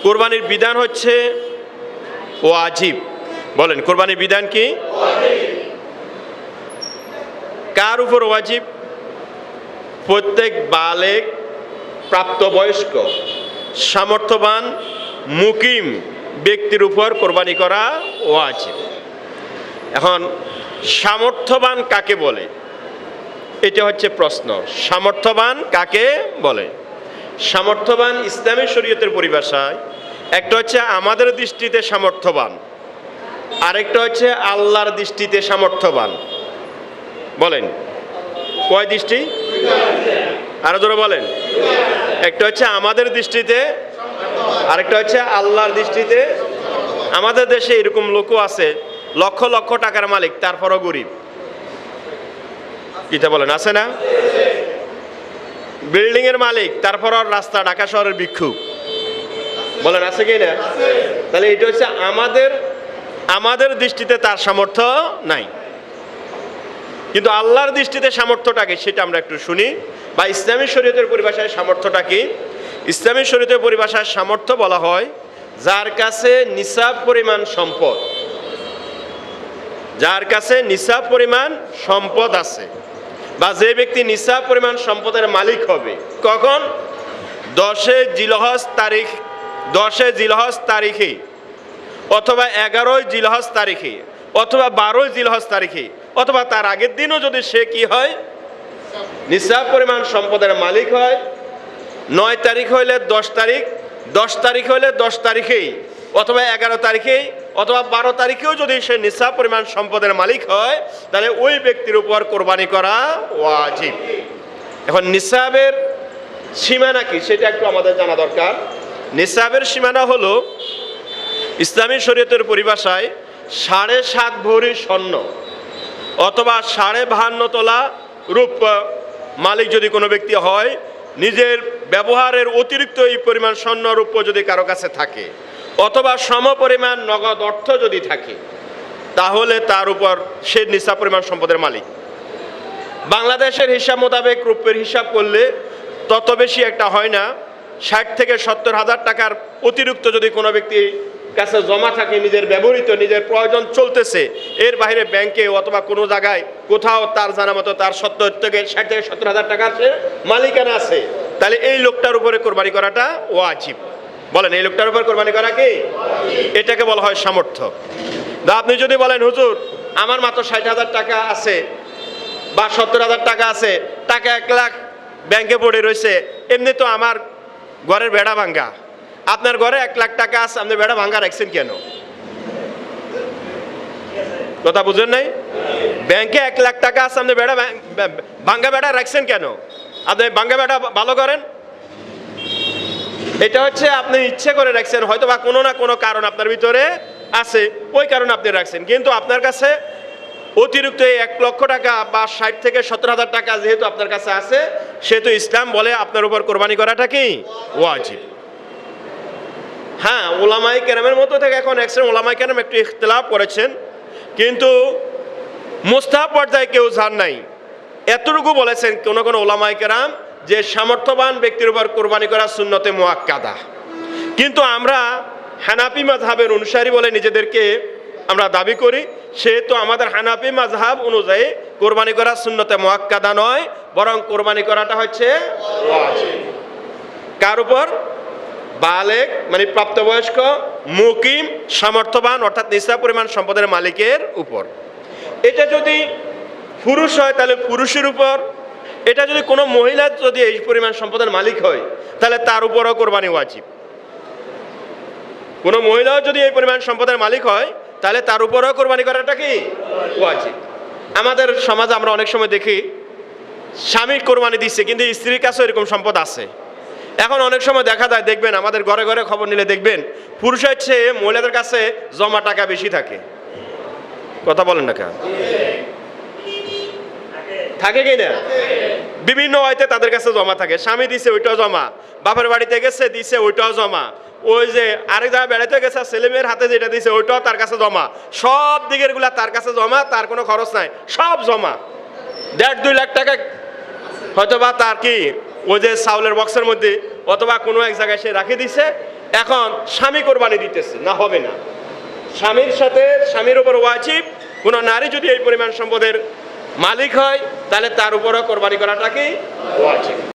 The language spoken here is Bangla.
কোরবানির বিধান হচ্ছে ওয়াজিব। বলেন কোরবানির বিধান কি? কার উপর ওয়াজিব? প্রত্যেক বালেগ, প্রাপ্তবয়স্ক, সামর্থ্যবান, মুকিম ব্যক্তির উপর কোরবানি করা ওয়াজিব। এখন সামর্থ্যবান কাকে বলে? এটা হচ্ছে প্রশ্ন। সামর্থ্যবান কাকে বলে? সামর্থ্যবান ইসলামী শরীয়তের পরিভাষায় একটা হচ্ছে আমাদের দৃষ্টিতে সামর্থ্যবান, আরেকটা হচ্ছে আল্লাহর দৃষ্টিতে সামর্থ্যবান। বলেন কয় দৃষ্টি? আরো জোরে বলেন। একটা হচ্ছে আমাদের দৃষ্টিতে, আরেকটা হচ্ছে আল্লাহর দৃষ্টিতে। আমাদের দেশে এরকম লোকও আছে লক্ষ লক্ষ টাকার মালিক, তারপরও গরিব। কিটা বলেন, আছে না? বিল্ডিং এর মালিক, তারপরও রাস্তা, ঢাকা শহরের ভিক্ষুক। বলেন আছে কি না? তাহলে এটা হচ্ছে আমাদের দৃষ্টিতে তার সামর্থ্য নাই, কিন্তু আল্লাহর দৃষ্টিতে সামর্থ্যটা কি সেটা আমরা একটু শুনি। বা ইসলামী শরীয়তের পরিভাষায় সামর্থ্যটা কি? ইসলামী শরীয়তের পরিভাষায় সামর্থ্য বলা হয় যার কাছে নিসাব পরিমাণ সম্পদ, যার কাছে নিসাব পরিমাণ সম্পদ আছে, বা যে ব্যক্তি নিসাব পরিমাণ সম্পদের মালিক হবে। কখন? 10 জিলহজ তারিখে, অথবা 11 জিলহজ তারিখে, অথবা 12 জিলহজ তারিখে, অথবা তার আগের দিনও যদি সে কি হয়, নিসাব পরিমাণ সম্পদের মালিক হয়। 9 তারিখ হইলে 10 তারিখ, 10 তারিখ হইলে 10 তারিখেই, অথবা 11 তারিখেই, অথবা 12 তারিখেও যদি সে নিসাব পরিমাণ সম্পদের মালিক হয়, তাহলে ওই ব্যক্তির উপর কোরবানি করা ওয়াজিব। এখন নিসাবের সীমানা কি সেটা একটু আমাদের জানা দরকার। নিসাবের সীমানা হলো ইসলামী শরীয়তের পরিভাষায় 7.5 ভরি স্বর্ণ অথবা 52.5 তোলা রূপ মালিক যদি কোনো ব্যক্তি হয়, নিজের ব্যবহারের অতিরিক্ত এই পরিমাণ স্বর্ণ রূপ যদি কারো কাছে থাকে, অথবা সম পরিমাণ নগদ অর্থ যদি থাকে, তাহলে তার উপর সে নিসাব পরিমাণ সম্পদের মালিক। বাংলাদেশের হিসাব মোতাবেক রূপের হিসাব করলে তত বেশি একটা হয় না। 60 থেকে 70 হাজার টাকার অতিরিক্ত যদি কোনো ব্যক্তি কাছে জমা থাকে, নিজের ব্যবহৃত, নিজের প্রয়োজন চলতেছে, এর বাইরে ব্যাংকে অথবা কোনো জায়গায় কোথাও তার জানা মতো তার 60 থেকে 70 হাজার টাকার মালিকানা আছে, তাহলে এই লোকটার উপরে কোরবানি করাটা ওয়াজিব। বলেন এই লোকটার উপর কোরবানি করা কি? এটাকে বলা হয় সামর্থ্য। আপনি যদি বলেন হুজুর আমার মাত্র 60,000 টাকা আছে বা 70,000 টাকা আছে, টাকা 1 লাখ ব্যাংকে পড়ে রয়েছে, এমনি তো আমার ঘরের বেড়া ভাঙ্গা, আপনার ঘরে 1 লাখ টাকা আছে, আপনি বেড়া ভাঙ্গা রাখছেন কেন? কথা বুঝেন নাই? ব্যাংকে 1 লাখ টাকা আছে, আপনি বেড়া ভাঙ্গা বেড়া রাখছেন কেন? আপনি ভাঙ্গা বেড়া ভালো করেন। এটা হচ্ছে আপনি ইচ্ছে করে রাখছেন, হয়তো বা কোনো না কোনো কারণ আপনার ভিতরে আছে, ওই কারণে আপনি রাখছেন। কিন্তু আপনার কাছে অতিরিক্ত 1 লক্ষ টাকা বা 60 থেকে 70 হাজার টাকা যেহেতু আপনার কাছে আছে, সেহেতু ইসলাম বলে আপনার উপর কোরবানি করাটা কি ওয়াজিব। হ্যাঁ, ওলামায়ে কেরামের মতো থেকে এখন একশ্রেণী ওলামায়ে কেরাম একটু ইখতিলাফ করেছেন, কিন্তু মুস্তাহাব পর্যায়ে কেউ যান নাই। এতটুকু বলেছেন কোন কোন ওলামায়ে কেরাম যে সামর্থ্যবান ব্যক্তির উপর কোরবানি করা সুন্নতে মুআক্কাদা। কিন্তু আমরা হানাফি মাযহাবের অনুসারী বলে নিজেদেরকে আমরা দাবি করি, সেহেতু আমাদের হানাফি মাযহাব অনুযায়ী কোরবানি করা সুন্নতে মুআক্কাদা নয়, বরং কোরবানি করাটা হচ্ছে ওয়াজিব। কার উপর? বালেগ মানে প্রাপ্তবয়স্ক, মুকিম, সামর্থ্যবান অর্থাৎ নিসাব পরিমাণ সম্পদের মালিকের উপর। এটা যদি পুরুষ হয় তাহলে পুরুষের উপর, এটা যদি কোনো মহিলা যদি এই পরিমাণ সম্পদের মালিক হয় তাহলে তার উপরও কোরবানি ওয়াজিব। কোনো মহিলাও যদি এই পরিমাণ সম্পদের মালিক হয় তাহলে তার উপরও কোরবানি করাটা কি ওয়াজিব। আমাদের সমাজে আমরা অনেক সময় দেখি স্বামী কোরবানি দিচ্ছে কিন্তু স্ত্রীর কাছেও এরকম সম্পদ আছে। এখন অনেক সময় দেখা যায়, দেখবেন আমাদের ঘরে ঘরে খবর নিলে দেখবেন পুরুষের চেয়ে মহিলাদের কাছে জমা টাকা বেশি থাকে। কথা বলেন না কেন? থাকে কি না? বিভিন্ন ওয়াইতে তাদের কাছে জমা থাকে। স্বামী দিছে ওইটাও জমা, বাপের বাড়িতে গেছে দিছে ওইটাও জমা, ওই যে আরেক জায়গায় বেড়াতে গেছে ছেলে মেয়ের হাতে যেটা দিছে ওইটাও তার কাছে জমা, সব দিকের গুলা তার কাছে জমা, তার কোনো খরচ নাই, সব জমা। 1.5-2 লাখ টাকা হয়তো বা তার কি ওই যে চাউলের বক্সের মধ্যে অথবা কোনো এক জায়গায় সে রাখে দিছে, এখন স্বামী কোরবানি দিতেছে, না হবে না। স্বামীর সাথে স্বামীর উপর ওয়াজিব, কোনো নারী যদি এই পরিমাণ সম্পদের মালিক হয় তাহলে তার উপরও কোরবানি করাটাকে ওয়াজিব।